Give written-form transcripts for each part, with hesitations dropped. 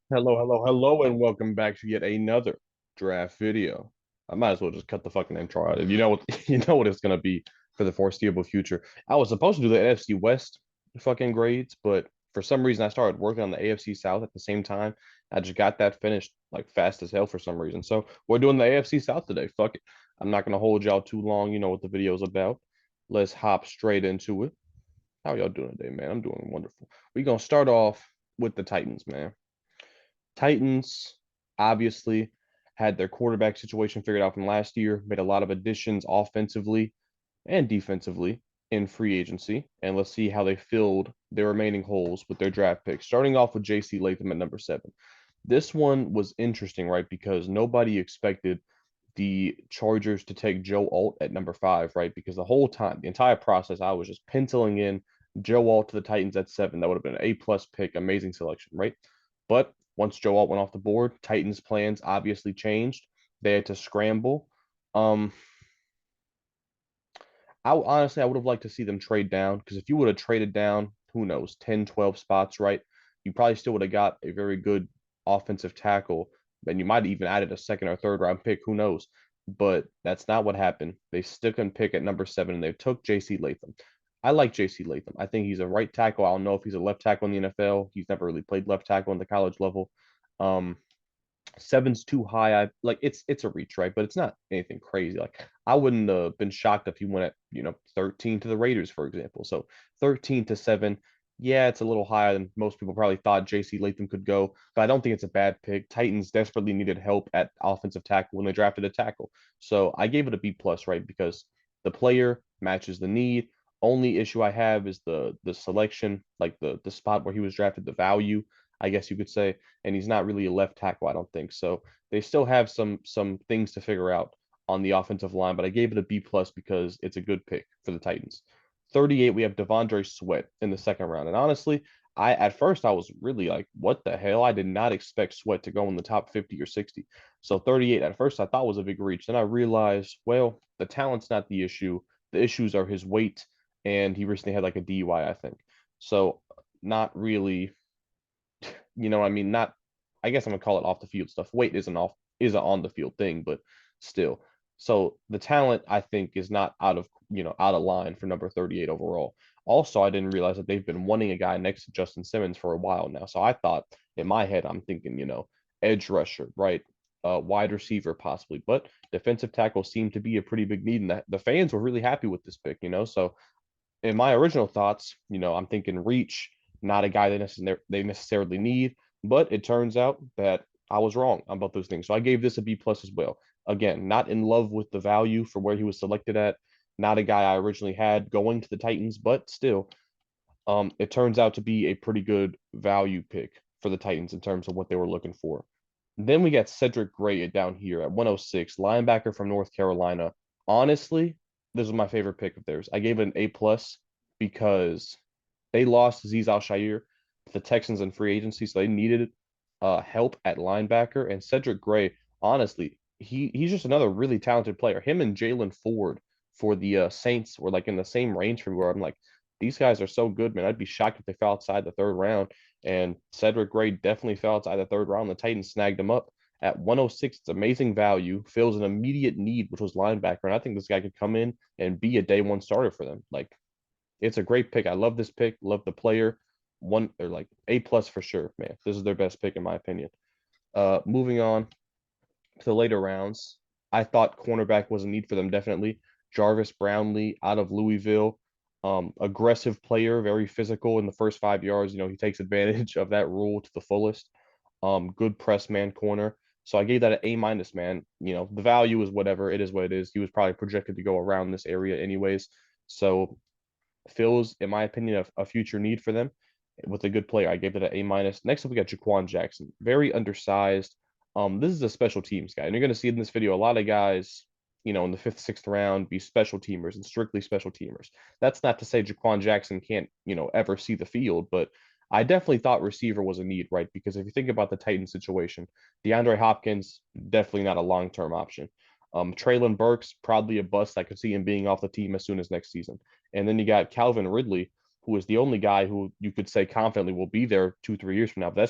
Hello, hello, hello, and welcome back to yet another draft video. I might as well just cut the fucking intro out. You know what you know what it's gonna be for the foreseeable future. I was supposed to do the NFC West fucking grades, but for some reason I started working on the AFC South at the same time. I just got that finished like fast as hell for some reason. So we're doing the AFC South today. Fuck it. I'm not gonna hold y'all too long. You know what the video's about. Let's hop straight into it. How y'all doing today, man? I'm doing wonderful. We're gonna start off with the Titans, man. Titans obviously had their quarterback situation figured out from last year, made a lot of additions offensively and defensively in free agency. And let's see how they filled their remaining holes with their draft picks. Starting off with JC Latham at number 7. This one was interesting, right? Because nobody expected the Chargers to take Joe Alt at number 5, right? Because the whole time, the entire process, I was just penciling in Joe Alt to the Titans at 7. That would have been an A plus pick, amazing selection, right? But once Joe Alt went off the board, Titans' plans obviously changed. They had to scramble. Um, I would have liked to see them trade down because if you would have traded down, who knows, 10, 12 spots, right? You probably still would have got a very good offensive tackle. And you might have even added a second or third round pick, who knows? But that's not what happened. They stick and pick at number 7 and they took JC Latham. I like JC Latham. I think he's a right tackle. I don't know if he's a left tackle in the NFL. He's never really played left tackle in the college level. Um, Seven's too high. I like it's a reach, right? But it's not anything crazy. Like I wouldn't have been shocked if he went at 13 to the Raiders, for example. So 13 to 7, yeah, it's a little higher than most people probably thought JC Latham could go, but I don't think it's a bad pick. Titans desperately needed help at offensive tackle when they drafted a tackle. So I gave it a B plus, right? Because the player matches the need. Only issue I have is the selection, like the spot where he was drafted, the value, I guess you could say, and he's not really a left tackle, I don't think. So they still have some things to figure out on the offensive line, but I gave it a B plus because it's a good pick for the Titans. 38, we have Devondre Sweat in the second round. And honestly, I at first I was really like, what the hell? I did not expect Sweat to go in the top 50 or 60. So 38 at first I thought was a big reach. Then I realized, well, the talent's not the issue. The issues are his weight, and he recently had like a DUI, I think. So not really, I mean, not, I guess I'm gonna call it off the field stuff. Weight is an on the field thing, but still. So the talent I think is not out of line for number 38 overall. Also, I didn't realize that they've been wanting a guy next to Justin Simmons for a while now. So I thought in my head, I'm thinking, edge rusher, right? Wide receiver possibly, but defensive tackle seemed to be a pretty big need, and that the fans were really happy with this pick. So in my original thoughts, I'm thinking reach, not a guy they necessarily need, but it turns out that I was wrong on both those things. So I gave this a B plus as well. Again, not in love with the value for where he was selected at, not a guy I originally had going to the Titans, but still, it turns out to be a pretty good value pick for the Titans in terms of what they were looking for. Then we got Cedric Gray down here at 106, linebacker from North Carolina. Honestly, this was my favorite pick of theirs. I gave it an A plus because they lost Aziz Al-Shaair to the Texans in free agency, so they needed help at linebacker. And Cedric Gray, honestly, he's just another really talented player. Him and Jalen Ford for the Saints were like in the same range for me where I'm like, these guys are so good, man. I'd be shocked if they fell outside the third round. And Cedric Gray definitely fell outside the third round. The Titans snagged him up at 106. It's amazing value, fills an immediate need, which was linebacker. And I think this guy could come in and be a day one starter for them. Like, it's a great pick. I love this pick, love the player. One or like A plus for sure, man. This is their best pick in my opinion. Moving on to the later rounds, I thought cornerback was a need for them definitely. Jarvis Brownlee out of Louisville, aggressive player, very physical in the first 5 yards. He takes advantage of that rule to the fullest. Good press man corner. So I gave that an A minus, man. The value is whatever. It is what it is. He was probably projected to go around this area anyways. So fills, in my opinion, a future need for them with a good player. I gave it an A minus. Next up, we got Jaquan Jackson, very undersized. This is a special teams guy, and you're going to see in this video a lot of guys, in the fifth, sixth round, be special teamers and strictly special teamers. That's not to say Jaquan Jackson can't, ever see the field, but I definitely thought receiver was a need, right? Because if you think about the Titan situation, DeAndre Hopkins definitely not a long term option. Traylon Burks probably a bust. I could see him being off the team as soon as next season. And then you got Calvin Ridley, who is the only guy who you could say confidently will be there 2, 3 years from now. But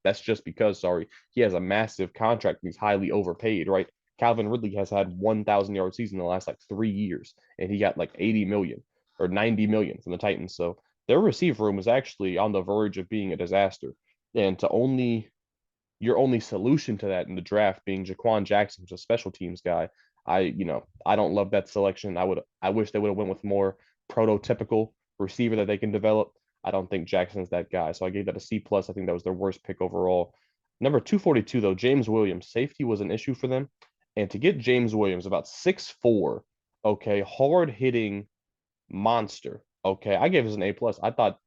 that's just because, sorry, he has a massive contract and he's highly overpaid, right? Calvin Ridley has had 1,000 yard season in the last like 3 years, and he got like 80 million or 90 million from the Titans. So their receiver room is actually on the verge of being a disaster. And to only your only solution to that in the draft being Jaquan Jackson, who's a special teams guy. I don't love that selection. I wish they would have went with more prototypical receiver that they can develop. I don't think Jackson's that guy. So I gave that a C plus. I think that was their worst pick overall. Number 242, though, James Williams. Safety was an issue for them. And to get James Williams, about 6'4", okay, hard hitting monster. Okay. I gave this an A plus. I thought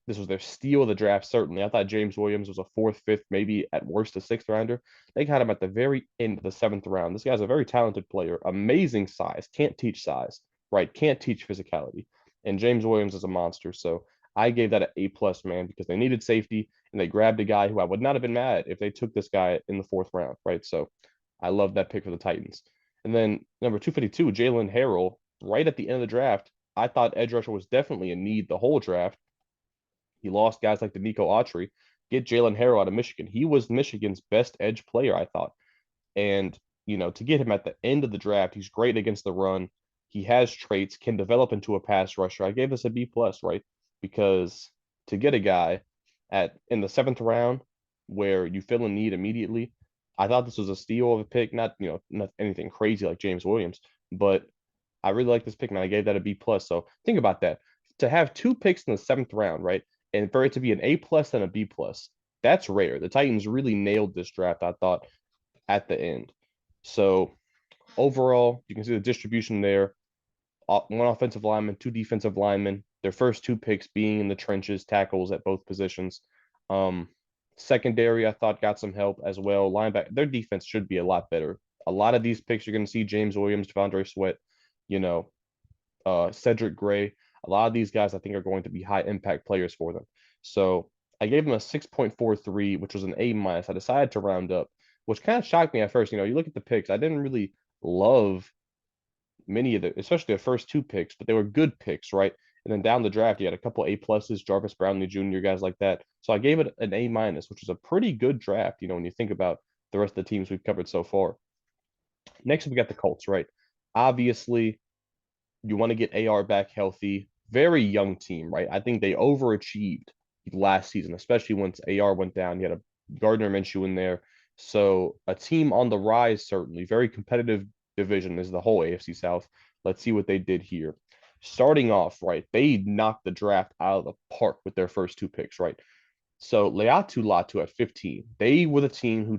this was their steal of the draft, certainly. I thought James Williams was a fourth, fifth, maybe at worst a sixth rounder. They got him at the very end of the seventh round. This guy's a very talented player, amazing size, can't teach size, right? Can't teach physicality. And James Williams is a monster. So I gave that an A plus, man, because they needed safety and they grabbed a guy who I would not have been mad if they took this guy in the fourth round, right? So I love that pick for the Titans. And then number 252, Jalen Harrell, right at the end of the draft. I thought edge rusher was definitely a need the whole draft. He lost guys like Nico Autry. Get Jalen Harrell out of Michigan. He was Michigan's best edge player, I thought. And, to get him at the end of the draft, he's great against the run. He has traits, can develop into a pass rusher. I gave this a B plus, right? Because to get a guy at in the seventh round where you feel a need immediately, I thought this was a steal of a pick, not anything crazy like James Williams, but I really like this pick, man. I gave that a B plus. So think about that. To have two picks in the seventh round, right? And for it to be an A plus and a B plus, that's rare. The Titans really nailed this draft, I thought, at the end. So overall, you can see the distribution there. One offensive lineman, two defensive linemen. Their first two picks being in the trenches, tackles at both positions. Um, Secondary, I thought got some help as well. Linebacker, their defense should be a lot better. A lot of these picks, you're going to see James Williams, Devondre Sweat, you know, Cedric Gray. A lot of these guys I think are going to be high impact players for them. So I gave them a 6.43, which was an A minus. I decided to round up, which kind of shocked me at first. You look at the picks. I didn't really love many of the, especially the first two picks, but they were good picks, right? And then down the draft, you had a couple A pluses, Jarvis Brownlee Jr., guys like that. So I gave it an A minus, which is a pretty good draft, when you think about the rest of the teams we've covered so far. Next, we got the Colts, right? Obviously, you want to get AR back healthy. Very young team, right? I think they overachieved last season, especially once AR went down. You had a Gardner Minshew in there. So a team on the rise, certainly. Very competitive division is the whole AFC South. Let's see what they did here. Starting off, right, they knocked the draft out of the park with their first two picks, right? So Leatu Latu at 15, they were the team who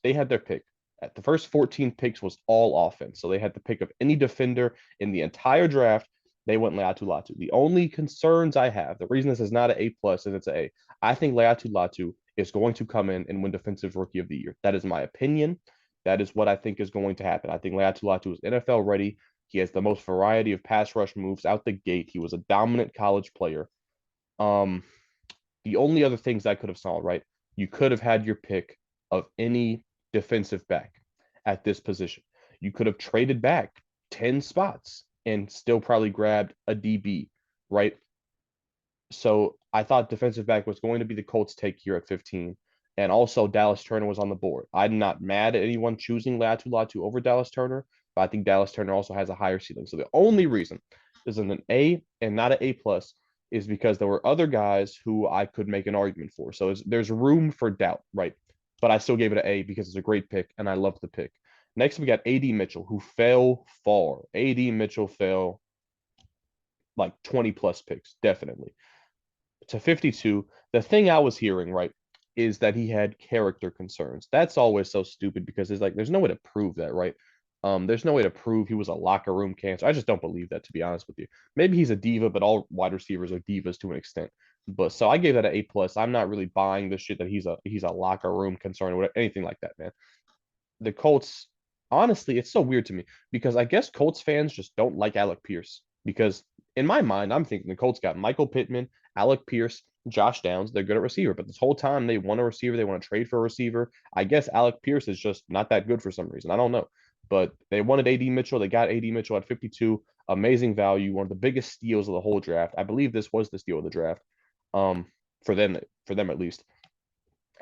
they had their pick. At the first 14 picks was all offense. So they had the pick of any defender in the entire draft. They went Leatu Latu. The only concerns I have, the reason this is not an A plus and it's an A, I think Leatu Latu is going to come in and win Defensive Rookie of the Year. That is my opinion. That is what I think is going to happen. I think Leatu Latu is NFL ready. He has the most variety of pass rush moves out the gate. He was a dominant college player. Um, the only other things I could have saw, right? You could have had your pick of any defensive back at this position. You could have traded back 10 spots and still probably grabbed a DB, right? So I thought defensive back was going to be the Colts take here at 15. And also Dallas Turner was on the board. I'm not mad at anyone choosing Latu Latu over Dallas Turner, but I think Dallas Turner also has a higher ceiling. So the only reason is an A and not an A plus is because there were other guys who I could make an argument for. So there's room for doubt, right? But I still gave it an A because it's a great pick and I love the pick. Next, we got A.D. Mitchell, who fell far. A.D. Mitchell fell like 20 plus picks, definitely. To 52, the thing I was hearing, right, is that he had character concerns. That's always so stupid because there's no way to prove that, right? There's no way to prove he was a locker room cancer. I just don't believe that, to be honest with you. Maybe he's a diva, but all wide receivers are divas to an extent. But so I gave that an A plus. I'm not really buying the shit that he's a locker room concern or anything like that, man. The Colts, honestly, it's so weird to me because I guess Colts fans just don't like Alec Pierce because in my mind, I'm thinking the Colts got Michael Pittman, Alec Pierce, Josh Downs. They're good at receiver, but this whole time they want a receiver. They want to trade for a receiver. I guess Alec Pierce is just not that good for some reason. I don't know, but they wanted A.D. Mitchell. They got A.D. Mitchell at 52. Amazing value, one of the biggest steals of the whole draft. I believe this was the steal of the draft, um, for them at least.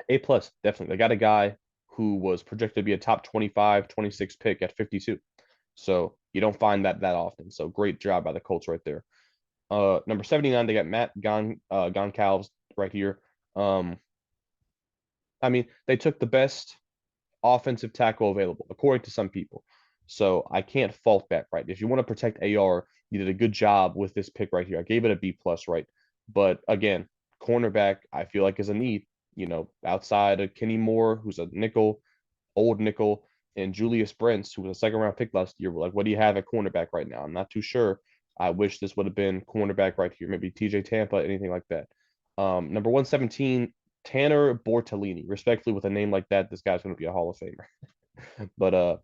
A plus, definitely. They got a guy who was projected to be a top 25, 26 pick at 52. So you don't find that often. So great job by the Colts right there. Number 79, they got Matt Goncalves right here. Um, I mean, they took the best offensive tackle available, according to some people. So I can't fault that, right? If you want to protect AR, you did a good job with this pick right here. I gave it a B plus, right? But again, cornerback, I feel like is a need. Outside of Kenny Moore, who's a nickel, old nickel, and Julius Brents, who was a second round pick last year. We're like, what do you have at cornerback right now? I'm not too sure. I wish this would have been cornerback right here, maybe TJ Tampa, anything like that. Number 117, Tanner Bortolini. Respectfully, with a name like that, this guy's going to be a Hall of Famer. But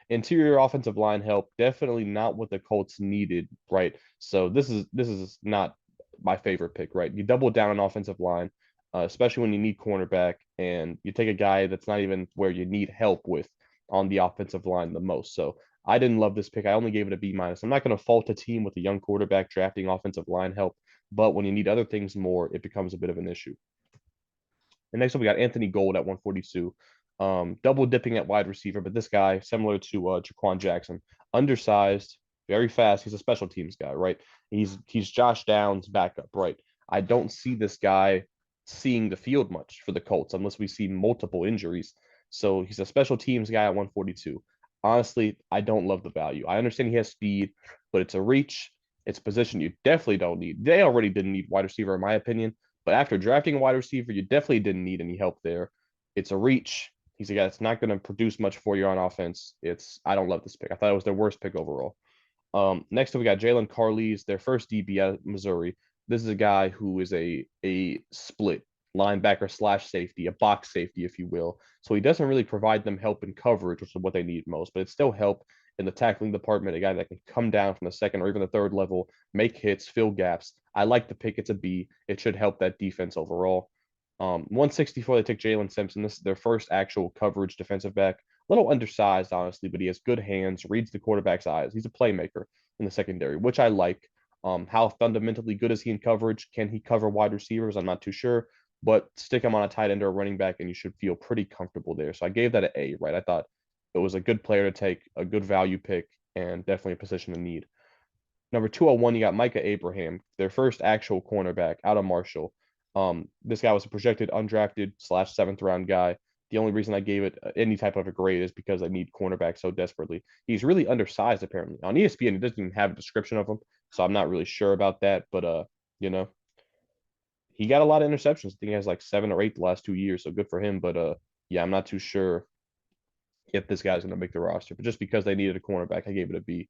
interior offensive line help, definitely not what the Colts needed, right? So this is not my favorite pick, right? You double down on offensive line, especially when you need cornerback, and you take a guy that's not even where you need help with on the offensive line the most. So I didn't love this pick. I only gave it a B minus. I'm not going to fault a team with a young quarterback drafting offensive line help, but when you need other things more, it becomes a bit of an issue. And next up, we got Anthony Gold at 142. Double dipping at wide receiver, but this guy, similar to Jaquan Jackson, undersized, very fast. He's a special teams guy, right? He's Josh Downs' backup, right? I don't see this guy seeing the field much for the Colts unless we see multiple injuries. So he's a special teams guy at 142. Honestly, I don't love the value. I understand he has speed, but it's a reach. It's a position you definitely don't need. They already didn't need wide receiver, in my opinion. But after drafting a wide receiver, you definitely didn't need any help there. It's a reach. He's a guy that's not going to produce much for you on offense. I don't love this pick. I thought it was their worst pick overall. Next up, we got Jalen Carlees, their first DB at Missouri. This is a guy who is a split linebacker slash safety, a box safety, if you will. So he doesn't really provide them help in coverage, which is what they need most, but it's still help in the tackling department, a guy that can come down from the second or even the third level, make hits, fill gaps. I like the pick. It's a B. It should help that defense overall. 164, they took Jalen Simpson. This is their first actual coverage defensive back. A little undersized, honestly, but he has good hands, reads the quarterback's eyes. He's a playmaker in the secondary, which I like. How fundamentally good is he in coverage? Can he cover wide receivers? I'm not too sure, but stick him on a tight end or a running back, and you should feel pretty comfortable there. So I gave that an A, right? I thought it was a good player to take, a good value pick, and definitely a position of need. Number 201, you got Micah Abraham, their first actual cornerback out of Marshall. This guy was a projected undrafted slash seventh round guy. The only reason I gave it any type of a grade is because I need cornerback so desperately. He's really undersized, apparently. On ESPN, it doesn't even have a description of him, so I'm not really sure about that. But you know, he got a lot of interceptions. I think he has like 7 or 8 the last 2 years, so good for him. But yeah, I'm not too sure if this guy's going to make the roster. But just because they needed a cornerback, I gave it a B.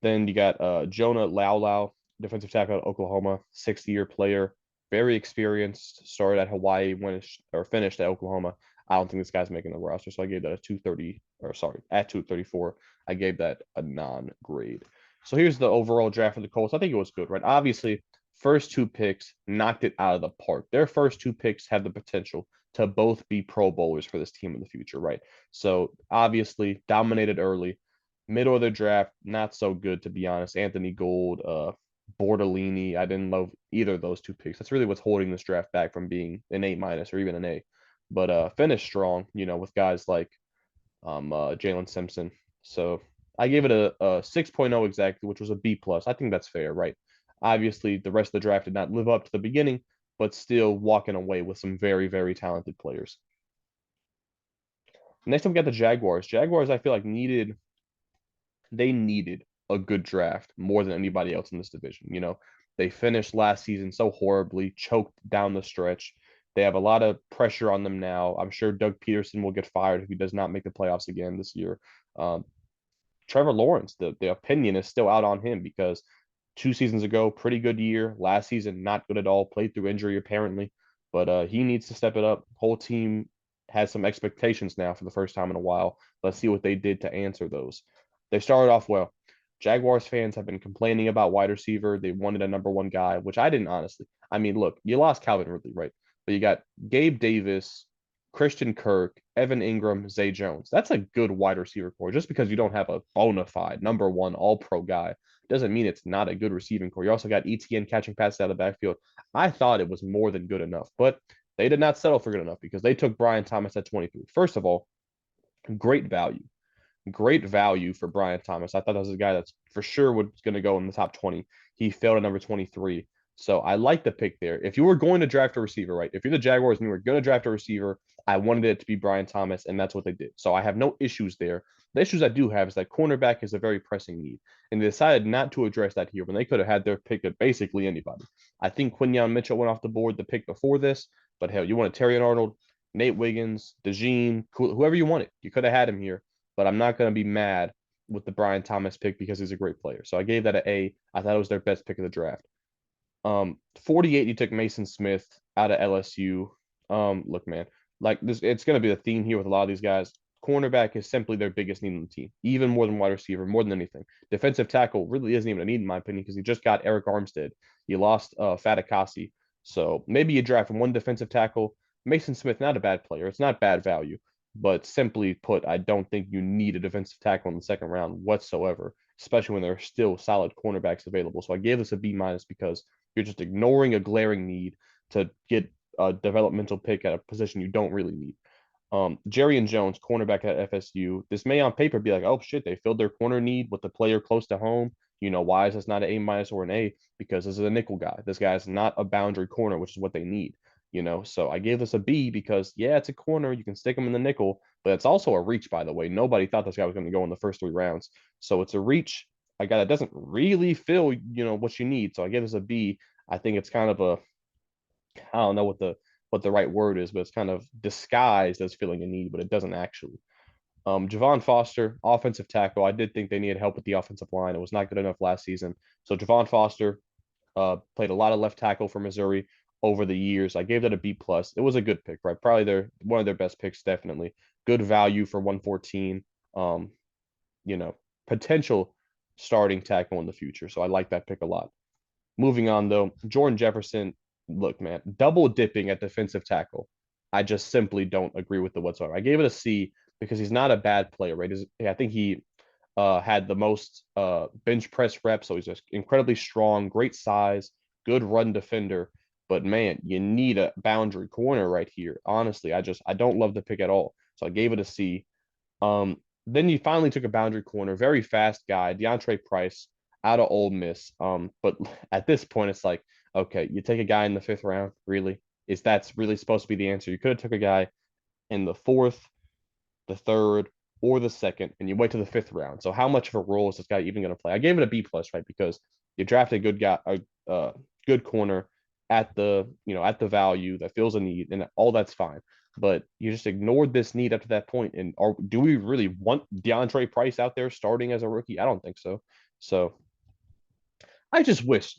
Then you got Jonah Laulau, defensive tackle at Oklahoma, 60-year player, very experienced. Started at Hawaii, went or finished at Oklahoma. I don't think this guy's making the roster, so I gave that a 230, or sorry, at 234, I gave that a non-grade. So here's the overall draft for the Colts. I think it was good, right? Obviously, first two picks knocked it out of the park. Their first two picks have the potential to both be Pro Bowlers for this team in the future, right? So obviously dominated early. Middle of the draft, not so good to be honest. Anthony Gold, Bortolini, I didn't love either of those two picks. That's really what's holding this draft back from being an A minus or even an A. But finished strong, with guys like Jalen Simpson. So I gave it a 6.0 exactly, which was a B plus. I think that's fair, right? Obviously, the rest of the draft did not live up to the beginning, but still walking away with some very, very talented players. Next up, we got the Jaguars. Jaguars, I feel like they needed a good draft more than anybody else in this division. They finished last season so horribly, choked down the stretch. They have a lot of pressure on them now. I'm sure Doug Peterson will get fired if he does not make the playoffs again this year. Um, Trevor Lawrence, the opinion is still out on him because 2 seasons ago, pretty good year. Last season, not good at all. Played through injury apparently, but he needs to step it up. Whole team has some expectations now for the first time in a while. Let's see what they did to answer those. They started off well. Jaguars fans have been complaining about wide receiver. They wanted a number one guy, which I didn't honestly. I mean, look, you lost Calvin Ridley, right? But you got Gabe Davis, Christian Kirk, Evan Ingram, Zay Jones. That's a good wide receiver core. Just because you don't have a bona fide number one all pro guy doesn't mean it's not a good receiving core. You also got ETN catching passes out of the backfield. I thought it was more than good enough, but they did not settle for good enough because they took Brian Thomas at 23. First of all, great value. Great value for Brian Thomas. I thought that was a guy that's for sure was going to go in the top 20. He failed at number 23. So I like the pick there. If you were going to draft a receiver, right? If you're the Jaguars and you were going to draft a receiver, I wanted it to be Brian Thomas, and that's what they did. So I have no issues there. The issues I do have is that cornerback is a very pressing need, and they decided not to address that here when they could have had their pick of basically anybody. I think Quinyon Mitchell went off the board the pick before this, but hell, you wanted Terry Arnold, Nate Wiggins, DeJean, whoever you wanted. You could have had him here, but I'm not going to be mad with the Brian Thomas pick because he's a great player. So I gave that an A. I thought it was their best pick of the draft. 48, you took Mason Smith out of LSU. Look, man, like this, it's going to be the theme here with a lot of these guys. Cornerback is simply their biggest need on the team, even more than wide receiver, more than anything. Defensive tackle really isn't even a need in my opinion because you just got Eric Armstead. You lost Fatakasi. So maybe you draft one defensive tackle. Mason Smith, not a bad player. It's not bad value, but simply put, I don't think you need a defensive tackle in the second round whatsoever, especially when there are still solid cornerbacks available. So I gave this a B minus because you're just ignoring a glaring need to get a developmental pick at a position you don't really need. Jerry and Jones, cornerback at FSU. This may on paper be like, oh shit, they filled their corner need with the player close to home. You know, why is this not an A minus or an A? Because this is a nickel guy. This guy is not a boundary corner, which is what they need. You know, so I gave this a B because yeah, it's a corner. You can stick him in the nickel, but it's also a reach, by the way. Nobody thought this guy was going to go in the first 3 rounds. So it's a reach. A guy that doesn't really fill, what you need. So I give this a B. I think it's kind of a, I don't know what the right word is, but it's kind of disguised as filling a need, but it doesn't actually. Javon Foster, offensive tackle. I did think they needed help with the offensive line. It was not good enough last season. So Javon Foster played a lot of left tackle for Missouri over the years. I gave that a B plus. It was a good pick, right? Probably one of their best picks, definitely. Good value for 114. Um, you know, potential starting tackle in the future. So I like that pick a lot. Moving on though, Jordan Jefferson, look, man, double dipping at defensive tackle. I just simply don't agree with the whatsoever. I gave it a C because he's not a bad player, right? I think he had the most bench press reps, so he's just incredibly strong, great size, good run defender. But man, you need a boundary corner right here. Honestly, I don't love the pick at all. So I gave it a C. Then you finally took a boundary corner, very fast guy, DeAndre Price out of Ole Miss. But at this point, it's like, okay, you take a guy in the 5th round, really? Is that's really supposed to be the answer? You could have took a guy in the 4th, the 3rd, or the 2nd, and you wait to the 5th round. So how much of a role is this guy even going to play? I gave it a B plus, right? Because you drafted a good guy, a good corner at the value that fills a need, and all that's fine. But you just ignored this need up to that point. And do we really want DeAndre Price out there starting as a rookie? I don't think so. So I just wish.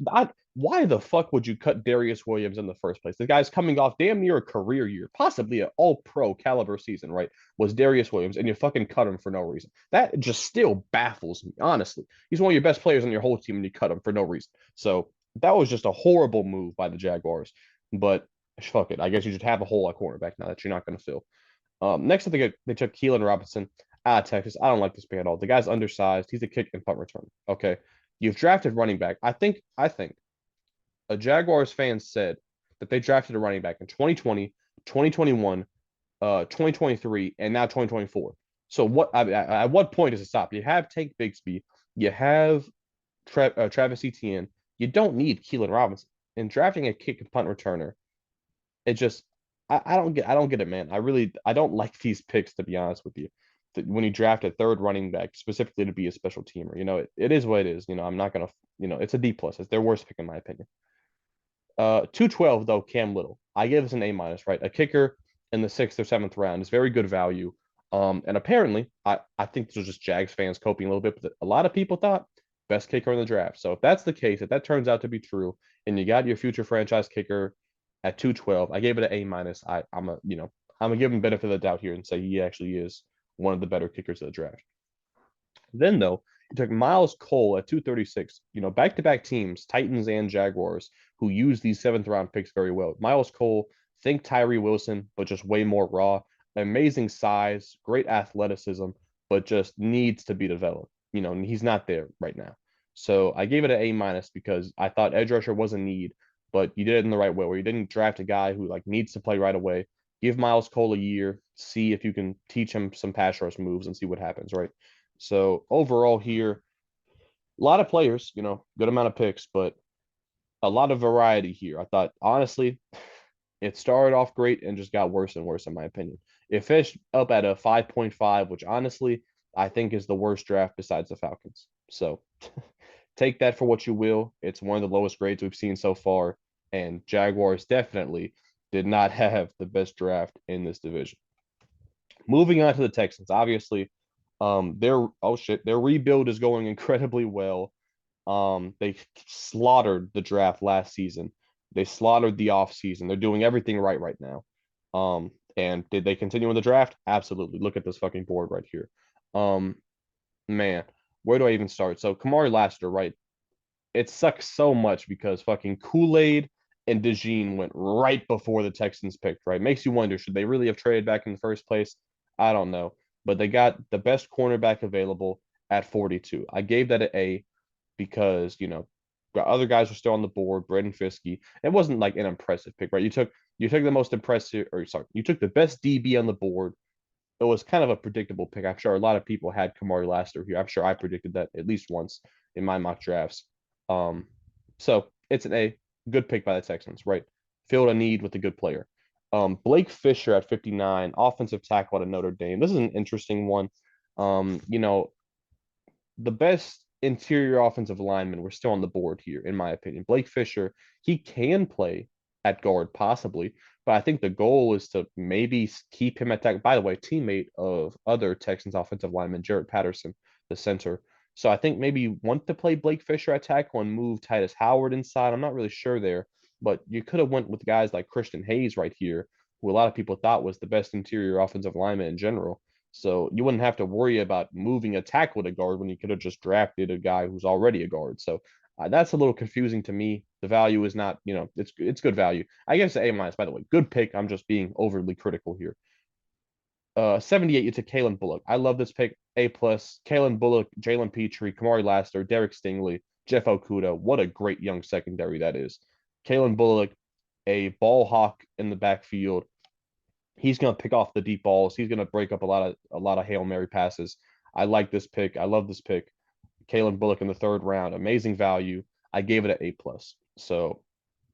Why the fuck would you cut Darius Williams in the first place? The guy's coming off damn near a career year, possibly an all pro caliber season, right? Was Darius Williams, and you fucking cut him for no reason. That just still baffles me, honestly. He's one of your best players on your whole team, and you cut him for no reason. So that was just a horrible move by the Jaguars. But fuck it. I guess you just have a hole at cornerback now that you're not going to fill. Next, I think they took Keelan Robinson out of Texas. I don't like this pick at all. The guy's undersized. He's a kick and punt returner. Okay. You've drafted running back. I think a Jaguars fan said that they drafted a running back in 2020, 2021, 2023, and now 2024. So at what point does it stop? You have Tank Bigsby, you have Travis Etienne. You don't need Keelan Robinson. And drafting a kick and punt returner, it just I don't get it, man. I don't like these picks, to be honest with you. When you draft a 3rd running back specifically to be a special teamer, it is what it is. I'm not gonna, it's a D plus. It's their worst pick in my opinion. 212 though, Cam Little. I give us an A minus, right? A kicker in the 6th or 7th round is very good value. And apparently, I think this was just Jags fans coping a little bit, but a lot of people thought best kicker in the draft. So if that's the case, if that turns out to be true, and you got your future franchise kicker at 212, I gave it an A minus. I'm gonna give him benefit of the doubt here and say he actually is one of the better kickers of the draft. Then though, you took Miles Cole at 236. Back-to-back teams, Titans and Jaguars, who use these 7th round picks very well. Miles Cole, think Tyree Wilson, but just way more raw. amazing size, great athleticism, but just needs to be developed. He's not there right now. So I gave it an A- because I thought edge rusher was a need, but you did it in the right way where you didn't draft a guy who like needs to play right away. Give Miles Cole a year, see if you can teach him some pass rush moves and see what happens, right? So overall here, a lot of players, good amount of picks, but a lot of variety here. I thought honestly, it started off great and just got worse and worse in my opinion. It finished up at a 5.5, which honestly I think is the worst draft besides the Falcons. So take that for what you will. It's one of the lowest grades we've seen so far, and Jaguars definitely did not have the best draft in this division. Moving on to the Texans, obviously, their rebuild is going incredibly well. They slaughtered the draft last season. They slaughtered the offseason. They're doing everything right now. And did they continue in the draft? Absolutely. Look at this fucking board right here. Um, man, where do I even start? So Kamari Lassiter, right? It sucks so much because fucking Kool-Aid and DeJean went right before the Texans picked, right? Makes you wonder, should they really have traded back in the first place? I don't know. But they got the best cornerback available at 42. I gave that an A because, other guys were still on the board, Braden Fiskey. It wasn't like an impressive pick, right? You took the most impressive, or sorry, you took the best DB on the board. It was kind of a predictable pick. I'm sure a lot of people had Kamari Lassiter here. I'm sure I predicted that at least once in my mock drafts. Um, so it's an A, good pick by the Texans, right? Filled a need with a good player. Blake Fisher at 59, offensive tackle at Notre Dame. This is an interesting one. The best interior offensive linemen were still on the board here, in my opinion. Blake Fisher, he can play at guard, possibly, but I think the goal is to maybe keep him at tackle. By the way, teammate of other Texans offensive lineman, Jarrett Patterson, the center. So I think maybe you want to play Blake Fisher at tackle and move Titus Howard inside. I'm not really sure there, but you could have went with guys like Christian Hayes right here, who a lot of people thought was the best interior offensive lineman in general. So you wouldn't have to worry about moving a tackle to guard when you could have just drafted a guy who's already a guard. So that's a little confusing to me. The value is not, it's good value. I guess A-. By the way, good pick. I'm just being overly critical here. 78, you took Kalen Bullock. I love this pick. A+. Kalen Bullock, Jalen Petrie, Kamari Lassiter, Derek Stingley, Jeff Okudah. What a great young secondary that is. Kalen Bullock, a ball hawk in the backfield. He's going to pick off the deep balls. He's going to break up a lot of Hail Mary passes. I like this pick. I love this pick. Kalen Bullock in the third round, amazing value. I gave it an A+. So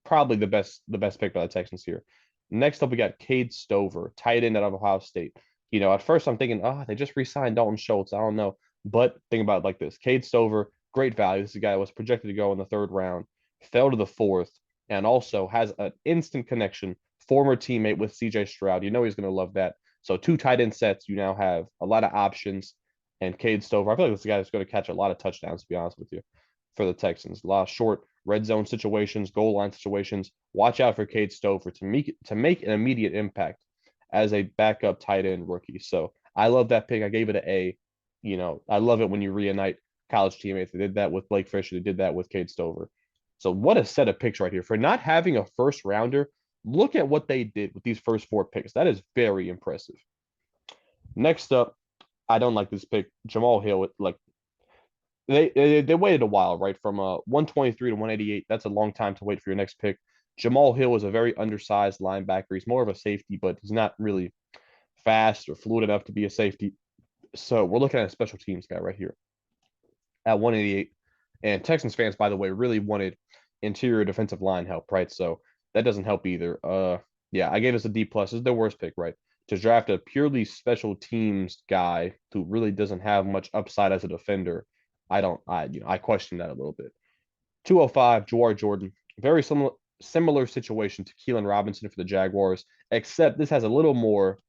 probably the best pick by the Texans here. Next up, we got Cade Stover, tight end out of Ohio State. At first I'm thinking, they just re-signed Dalton Schultz. I don't know. But think about it like this. Cade Stover, great value. This is a guy that was projected to go in the third round, fell to the fourth, and also has an instant connection, former teammate with CJ Stroud. He's going to love that. So two tight end sets, you now have a lot of options. And Cade Stover, I feel like this guy is going to catch a lot of touchdowns, to be honest with you, for the Texans. A lot of short red zone situations, goal line situations. Watch out for Cade Stover to make an immediate impact as a backup tight end rookie. So I love that pick. I gave it an A. I love it when you reunite college teammates. They did that with Blake Fisher. They did that with Cade Stover. So what a set of picks right here. For not having a first rounder, look at what they did with these first four picks. That is very impressive. Next up, I don't like this pick. Jamal Hill, like they waited a while, right? From 123 to 188. That's a long time to wait for your next pick. Jamal Hill is a very undersized linebacker. He's more of a safety, but he's not really fast or fluid enough to be a safety. So we're looking at a special teams guy right here at 188. And Texans fans, by the way, really wanted interior defensive line help, right? So that doesn't help either. Yeah, I gave this a D+. This is the worst pick, right? To draft a purely special teams guy who really doesn't have much upside as a defender, I question that a little bit. 205, Jawar Jordan. Very similar situation to Keelan Robinson for the Jaguars, except this has a little more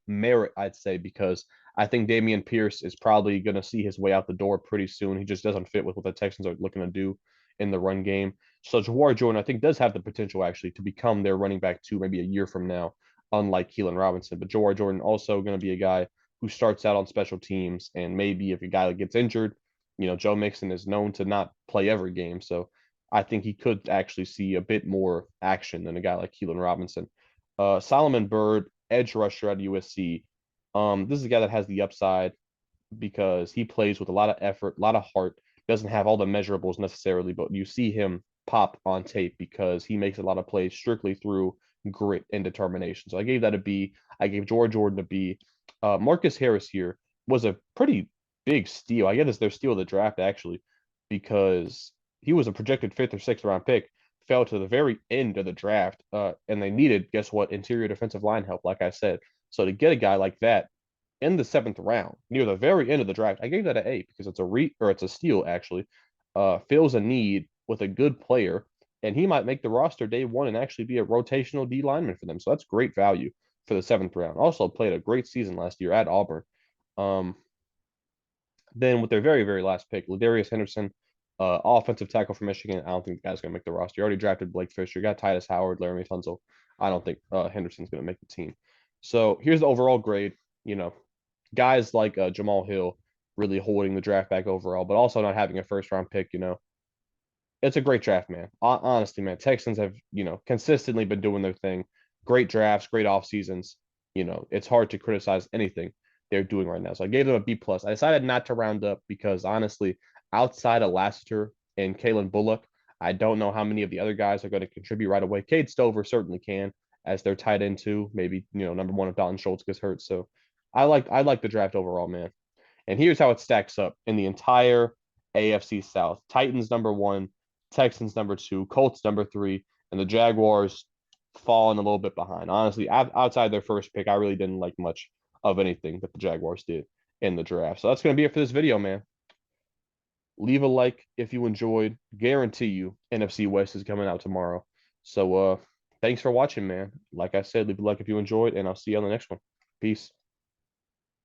merit, I'd say, because I think Dameon Pierce is probably going to see his way out the door pretty soon. He just doesn't fit with what the Texans are looking to do in the run game. So Jawar Jordan, I think, does have the potential actually to become their running back too, maybe a year from now, unlike Keelan Robinson. But Jawar Jordan also going to be a guy who starts out on special teams, and maybe if a guy gets injured, Joe Mixon is known to not play every game, so I think he could actually see a bit more action than a guy like Keelan Robinson. Solomon Byrd, edge rusher out of USC. This is a guy that has the upside because he plays with a lot of effort, a lot of heart. Doesn't have all the measurables necessarily, but you see him pop on tape because he makes a lot of plays strictly through grit and determination. So I gave that a B. I gave George Jordan a B. Marcus Harris here was a pretty big steal. I guess their steal of the draft actually, because he was a projected fifth or sixth round pick, fell to the very end of the draft, and they needed, guess what, interior defensive line help, like I said. So to get a guy like that in the seventh round, near the very end of the draft, I gave that an A because it's a steal actually. Fills a need with a good player, and he might make the roster day one and actually be a rotational D lineman for them. So that's great value for the seventh round. Also played a great season last year at Auburn. Um, then with their very, very last pick, Ladarius Henderson, offensive tackle from Michigan. I don't think the guy's going to make the roster. You already drafted Blake Fisher. You got Titus Howard, Laramie Tunzel. I don't think Henderson's going to make the team. So here's the overall grade. You know, guys like Jamal Hill really holding the draft back overall, but also not having a first round pick. It's a great draft, man. Honestly, man, Texans have consistently been doing their thing. Great drafts, great off seasons. It's hard to criticize anything they're doing right now. So I gave them a B plus. I decided not to round up because honestly, outside of Lassiter and Kalen Bullock, I don't know how many of the other guys are going to contribute right away. Cade Stover certainly can, as they're tight end too. Maybe number one if Dalton Schultz gets hurt. So I like the draft overall, man. And here's how it stacks up in the entire AFC South: Titans number one, Texans number two, Colts number three, and the Jaguars falling a little bit behind. Honestly, outside their first pick, I really didn't like much of anything that the Jaguars did in the draft. So that's going to be it for this video, man. Leave a like if you enjoyed. Guarantee you NFC West is coming out tomorrow. So thanks for watching, man. Like I said, leave a like if you enjoyed, and I'll see you on the next one. Peace.